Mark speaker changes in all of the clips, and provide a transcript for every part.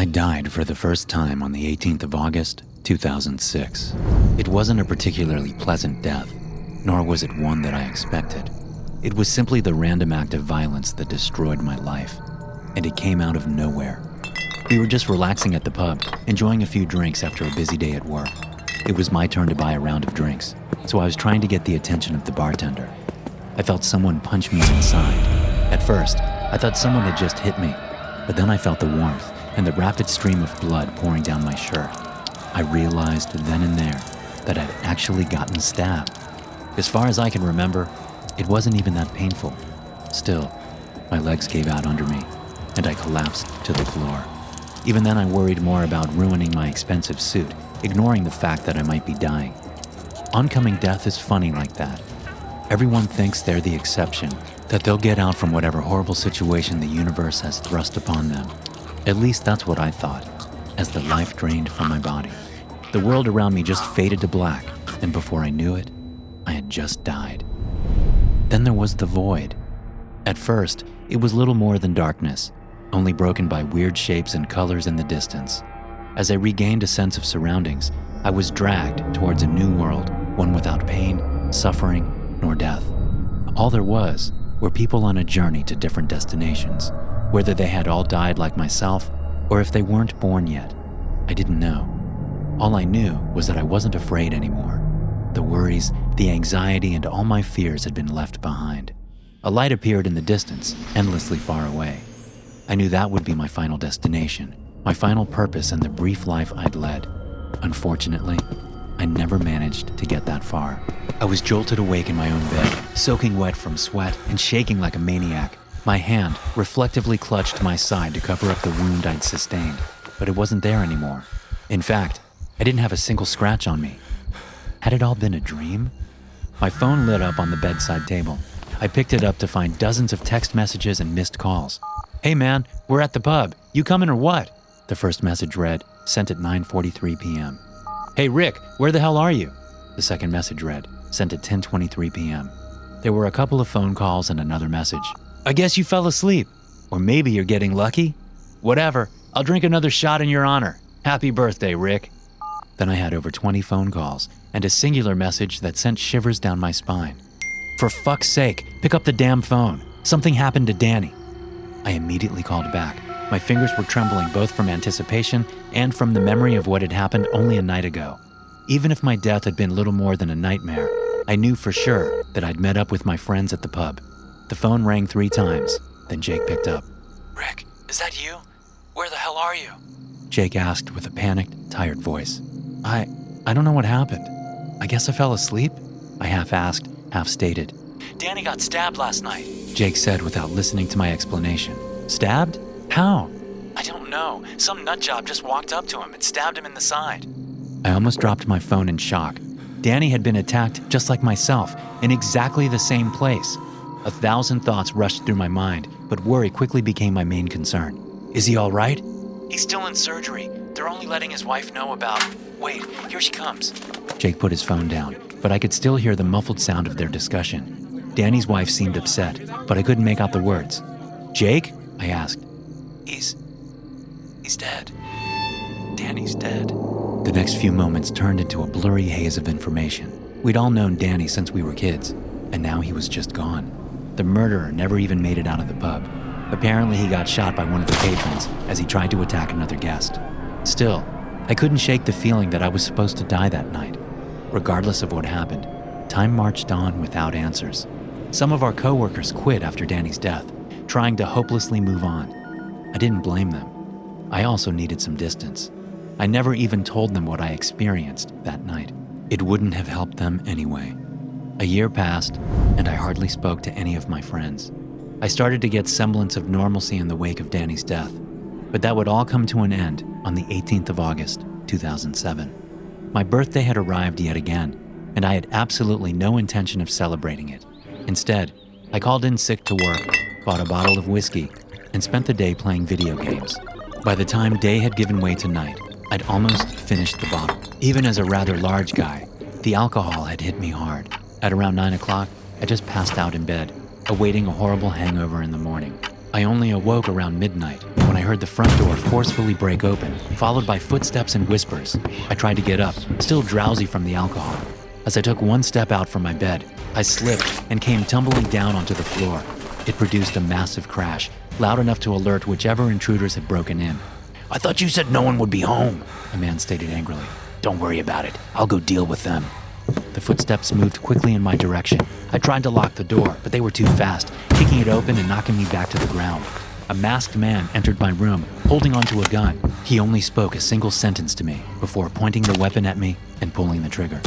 Speaker 1: I died for the first time on the 18th of August, 2006. It wasn't a particularly pleasant death, nor was it one that I expected. It was simply the random act of violence that destroyed my life, and it came out of nowhere. We were just relaxing at the pub, enjoying a few drinks after a busy day at work. It was my turn to buy a round of drinks, so I was trying to get the attention of the bartender. I felt someone punch me inside. At first, I thought someone had just hit me, but then I felt the warmth and the rapid stream of blood pouring down my shirt. I realized then and there that I'd actually gotten stabbed. As far as I can remember, it wasn't even that painful. Still, my legs gave out under me, and I collapsed to the floor. Even then, I worried more about ruining my expensive suit, ignoring the fact that I might be dying. Oncoming death is funny like that. Everyone thinks they're the exception, that they'll get out from whatever horrible situation the universe has thrust upon them. At least that's what I thought, as the life drained from my body. The world around me just faded to black, and before I knew it, I had just died. Then there was the void. At first, it was little more than darkness, only broken by weird shapes and colors in the distance. As I regained a sense of surroundings, I was dragged towards a new world, one without pain, suffering, nor death. All there was were people on a journey to different destinations. Whether they had all died like myself, or if they weren't born yet, I didn't know. All I knew was that I wasn't afraid anymore. The worries, the anxiety, and all my fears had been left behind. A light appeared in the distance, endlessly far away. I knew that would be my final destination, my final purpose in the brief life I'd led. Unfortunately, I never managed to get that far. I was jolted awake in my own bed, soaking wet from sweat and shaking like a maniac. My hand reflectively clutched to my side to cover up the wound I'd sustained, but it wasn't there anymore. In fact, I didn't have a single scratch on me. Had it all been a dream? My phone lit up on the bedside table. I picked it up to find dozens of text messages and missed calls. "Hey man, we're at the pub. You coming or what?" The first message read, sent at 9:43 p.m. "Hey Rick, where the hell are you?" The second message read, sent at 10:23 p.m. There were a couple of phone calls and another message. "I guess you fell asleep. Or maybe you're getting lucky. Whatever, I'll drink another shot in your honor. Happy birthday, Rick." Then I had over 20 phone calls and a singular message that sent shivers down my spine. "For fuck's sake, pick up the damn phone. Something happened to Danny." I immediately called back. My fingers were trembling both from anticipation and from the memory of what had happened only a night ago. Even if my death had been little more than a nightmare, I knew for sure that I'd met up with my friends at the pub. The phone rang 3 times, then Jake picked up. "Rick, is that you? Where the hell are you?" Jake asked with a panicked, tired voice. I don't know what happened. I guess I fell asleep?" I half asked, half stated. "Danny got stabbed last night," Jake said without listening to my explanation. "Stabbed? How?" "I don't know. Some nutjob just walked up to him and stabbed him in the side." I almost dropped my phone in shock. Danny had been attacked just like myself, in exactly the same place. 1,000 thoughts rushed through my mind, but worry quickly became my main concern. "Is he all right?" "He's still in surgery. They're only letting his wife know about..." "Wait, here she comes." Jake put his phone down, but I could still hear the muffled sound of their discussion. Danny's wife seemed upset, but I couldn't make out the words. "Jake?" I asked. He's dead. Danny's dead." The next few moments turned into a blurry haze of information. We'd all known Danny since we were kids, and now he was just gone. The murderer never even made it out of the pub. Apparently he got shot by one of the patrons as he tried to attack another guest. Still, I couldn't shake the feeling that I was supposed to die that night. Regardless of what happened, time marched on without answers. Some of our coworkers quit after Danny's death, trying to hopelessly move on. I didn't blame them. I also needed some distance. I never even told them what I experienced that night. It wouldn't have helped them anyway. A year passed, and I hardly spoke to any of my friends. I started to get semblance of normalcy in the wake of Danny's death, but that would all come to an end on the 18th of August, 2007. My birthday had arrived yet again, and I had absolutely no intention of celebrating it. Instead, I called in sick to work, bought a bottle of whiskey, and spent the day playing video games. By the time day had given way to night, I'd almost finished the bottle. Even as a rather large guy, the alcohol had hit me hard. At around 9 o'clock, I just passed out in bed, awaiting a horrible hangover in the morning. I only awoke around midnight when I heard the front door forcefully break open, followed by footsteps and whispers. I tried to get up, still drowsy from the alcohol. As I took one step out from my bed, I slipped and came tumbling down onto the floor. It produced a massive crash, loud enough to alert whichever intruders had broken in. "I thought you said no one would be home," a man stated angrily. "Don't worry about it. I'll go deal with them." The footsteps moved quickly in my direction. I tried to lock the door, but they were too fast, kicking it open and knocking me back to the ground. A masked man entered my room, holding onto a gun. He only spoke a single sentence to me before pointing the weapon at me and pulling the trigger.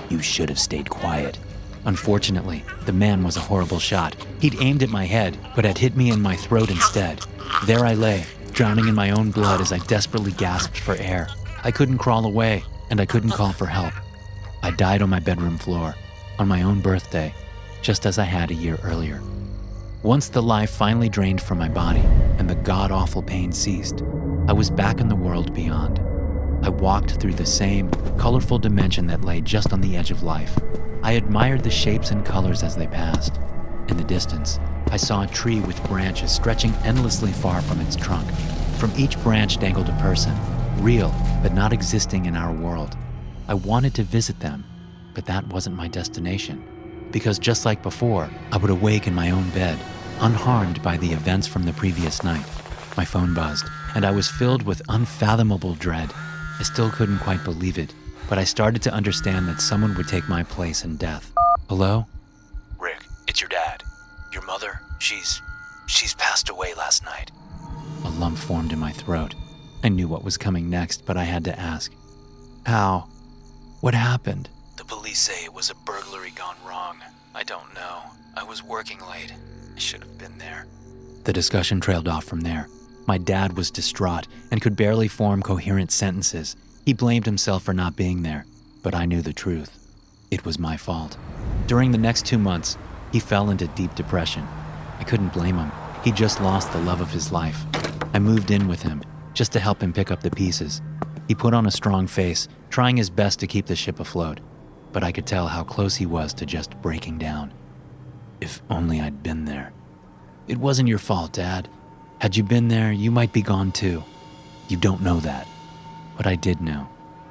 Speaker 1: "You should have stayed quiet." Unfortunately, the man was a horrible shot. He'd aimed at my head, but had hit me in my throat instead. There I lay, drowning in my own blood as I desperately gasped for air. I couldn't crawl away, and I couldn't call for help. I died on my bedroom floor, on my own birthday, just as I had a year earlier. Once the life finally drained from my body and the god-awful pain ceased, I was back in the world beyond. I walked through the same colorful dimension that lay just on the edge of life. I admired the shapes and colors as they passed. In the distance, I saw a tree with branches stretching endlessly far from its trunk. From each branch dangled a person, real but not existing in our world. I wanted to visit them, but that wasn't my destination. Because just like before, I would awake in my own bed, unharmed by the events from the previous night. My phone buzzed, and I was filled with unfathomable dread. I still couldn't quite believe it, but I started to understand that someone would take my place in death. "Hello?"
Speaker 2: "Rick, it's your dad. Your mother, she's passed away last night."
Speaker 1: A lump formed in my throat. I knew what was coming next, but I had to ask. "How? What happened?"
Speaker 2: "The police say it was a burglary gone wrong. I don't know. I was working late. I should have been there."
Speaker 1: The discussion trailed off from there. My dad was distraught and could barely form coherent sentences. He blamed himself for not being there, but I knew the truth. It was my fault. During the next 2 months, he fell into deep depression. I couldn't blame him. He just lost the love of his life. I moved in with him, just to help him pick up the pieces. He put on a strong face, trying his best to keep the ship afloat, but I could tell how close he was to just breaking down. "If only I'd been there." "It wasn't your fault, Dad. Had you been there, you might be gone too." "You don't know that." But I did know,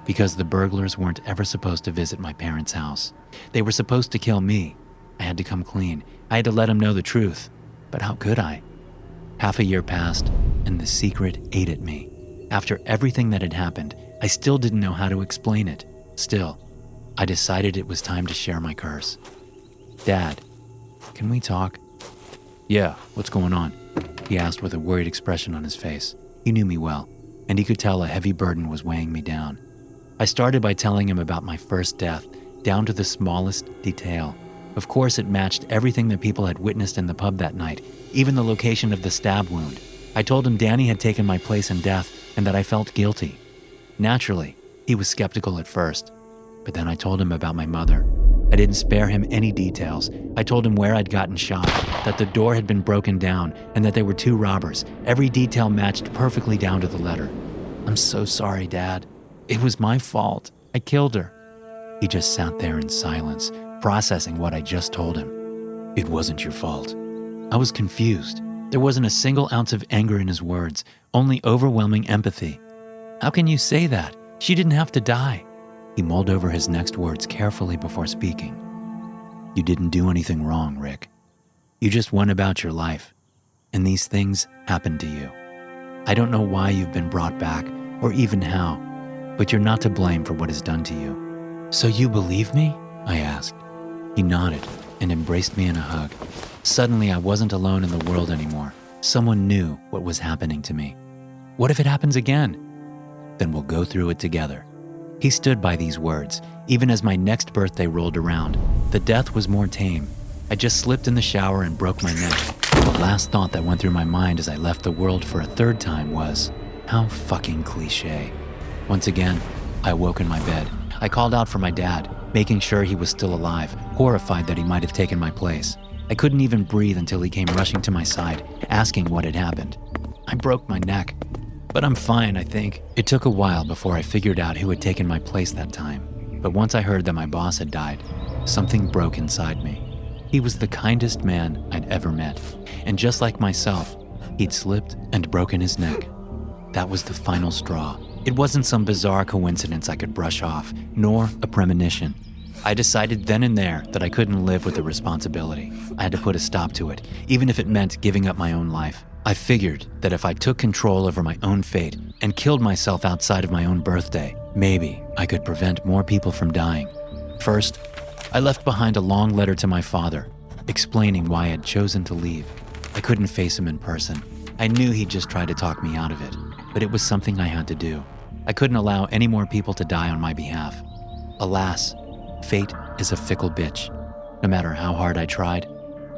Speaker 1: because the burglars weren't ever supposed to visit my parents' house. They were supposed to kill me. I had to come clean. I had to let them know the truth. But how could I? Half a year passed, and the secret ate at me. After everything that had happened, I still didn't know how to explain it. Still, I decided it was time to share my curse. "Dad, can we talk?" "Yeah, what's going on?" he asked with a worried expression on his face. He knew me well, and he could tell a heavy burden was weighing me down. I started by telling him about my first death, down to the smallest detail. Of course, it matched everything that people had witnessed in the pub that night, even the location of the stab wound. I told him Danny had taken my place in death and that I felt guilty. Naturally, he was skeptical at first, but then I told him about my mother. I didn't spare him any details. I told him where I'd gotten shot, that the door had been broken down, and that there were 2 robbers. Every detail matched perfectly down to the letter. "I'm so sorry, Dad. It was my fault. I killed her." He just sat there in silence, processing what I just told him. "It wasn't your fault." I was confused. There wasn't a single ounce of anger in his words, only overwhelming empathy. "How can you say that? She didn't have to die." He mulled over his next words carefully before speaking. "You didn't do anything wrong, Rick. You just went about your life, and these things happened to you. I don't know why you've been brought back, or even how, but you're not to blame for what is done to you." "So you believe me?" I asked. He nodded and embraced me in a hug. Suddenly, I wasn't alone in the world anymore. Someone knew what was happening to me. "What if it happens again?" "Then we'll go through it together." He stood by these words, even as my next birthday rolled around. The death was more tame. I just slipped in the shower and broke my neck. The last thought that went through my mind as I left the world for a 3rd time was, how fucking cliche. Once again, I awoke in my bed. I called out for my dad, making sure he was still alive, horrified that he might have taken my place. I couldn't even breathe until he came rushing to my side, asking what had happened. "I broke my neck, but I'm fine, I think." It took a while before I figured out who had taken my place that time. But once I heard that my boss had died, something broke inside me. He was the kindest man I'd ever met. And just like myself, He'd slipped and broken his neck. That was the final straw. It wasn't some bizarre coincidence I could brush off, nor a premonition. I decided then and there that I couldn't live with the responsibility. I had to put a stop to it, even if it meant giving up my own life. I figured that if I took control over my own fate and killed myself outside of my own birthday, maybe I could prevent more people from dying. First, I left behind a long letter to my father, explaining why I had chosen to leave. I couldn't face him in person. I knew he'd just try to talk me out of it, but it was something I had to do. I couldn't allow any more people to die on my behalf. Alas, fate is a fickle bitch. No matter how hard I tried,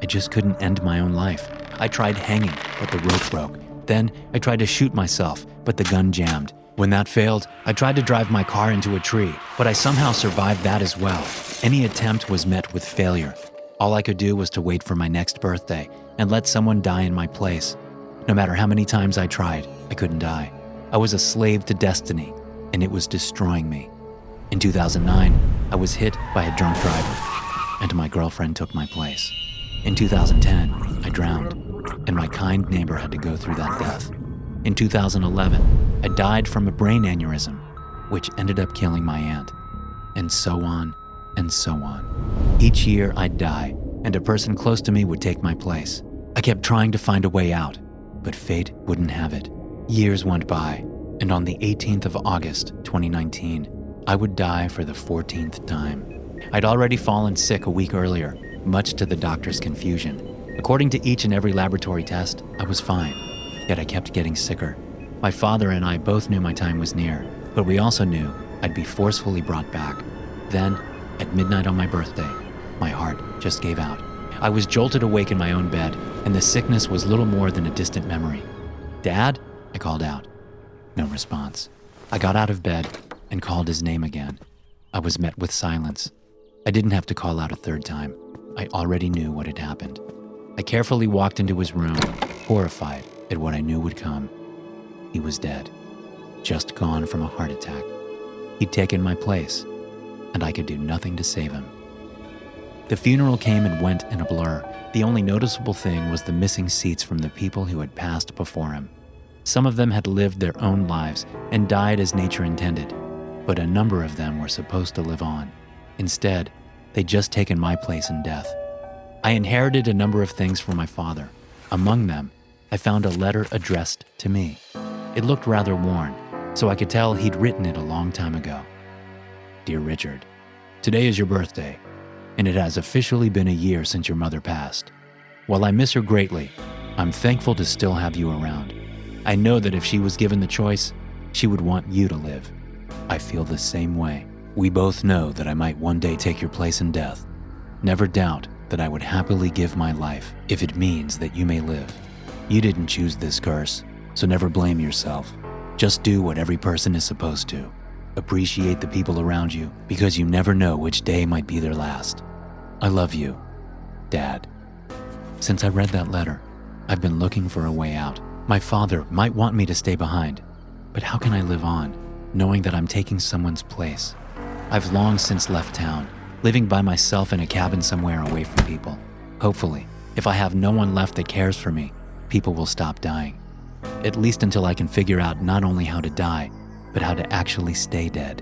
Speaker 1: I just couldn't end my own life. I tried hanging, but the rope broke. Then I tried to shoot myself, but the gun jammed. When that failed, I tried to drive my car into a tree, but I somehow survived that as well. Any attempt was met with failure. All I could do was to wait for my next birthday and let someone die in my place. No matter how many times I tried, I couldn't die. I was a slave to destiny, and it was destroying me. In 2009, I was hit by a drunk driver, and my girlfriend took my place. In 2010, I drowned, and my kind neighbor had to go through that death. In 2011, I died from a brain aneurysm, which ended up killing my aunt, and so on and so on. Each year I'd die, and a person close to me would take my place. I kept trying to find a way out, but fate wouldn't have it. Years went by, and on the 18th of August, 2019, I would die for the 14th time. I'd already fallen sick a week earlier, much to the doctor's confusion. According to each and every laboratory test, I was fine, yet I kept getting sicker. My father and I both knew my time was near, but we also knew I'd be forcefully brought back. Then, at midnight on my birthday, my heart just gave out. I was jolted awake in my own bed, and the sickness was little more than a distant memory. "Dad?" I called out. No response. I got out of bed and called his name again. I was met with silence. I didn't have to call out a third time. I already knew what had happened. I carefully walked into his room, horrified at what I knew would come. He was dead, just gone from a heart attack. He'd taken my place, and I could do nothing to save him. The funeral came and went in a blur. The only noticeable thing was the missing seats from the people who had passed before him. Some of them had lived their own lives and died as nature intended, but a number of them were supposed to live on. Instead, they'd just taken my place in death. I inherited a number of things from my father. Among them, I found a letter addressed to me. It looked rather worn, so I could tell he'd written it a long time ago. Dear Richard, today is your birthday, and it has officially been a year since your mother passed. While I miss her greatly, I'm thankful to still have you around. I know that if she was given the choice, she would want you to live. I feel the same way. We both know that I might one day take your place in death. Never doubt that I would happily give my life if it means that you may live. You didn't choose this curse, so never blame yourself. Just do what every person is supposed to. Appreciate the people around you, because you never know which day might be their last. I love you, Dad. Since I read that letter, I've been looking for a way out. My father might want me to stay behind, but how can I live on, knowing that I'm taking someone's place? I've long since left town, living by myself in a cabin somewhere away from people. Hopefully, if I have no one left that cares for me, people will stop dying. At least until I can figure out not only how to die, but how to actually stay dead.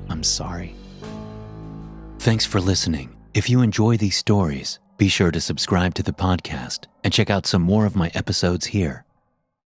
Speaker 1: I'm sorry. Thanks for listening. If you enjoy these stories, be sure to subscribe to the podcast and check out some more of my episodes here.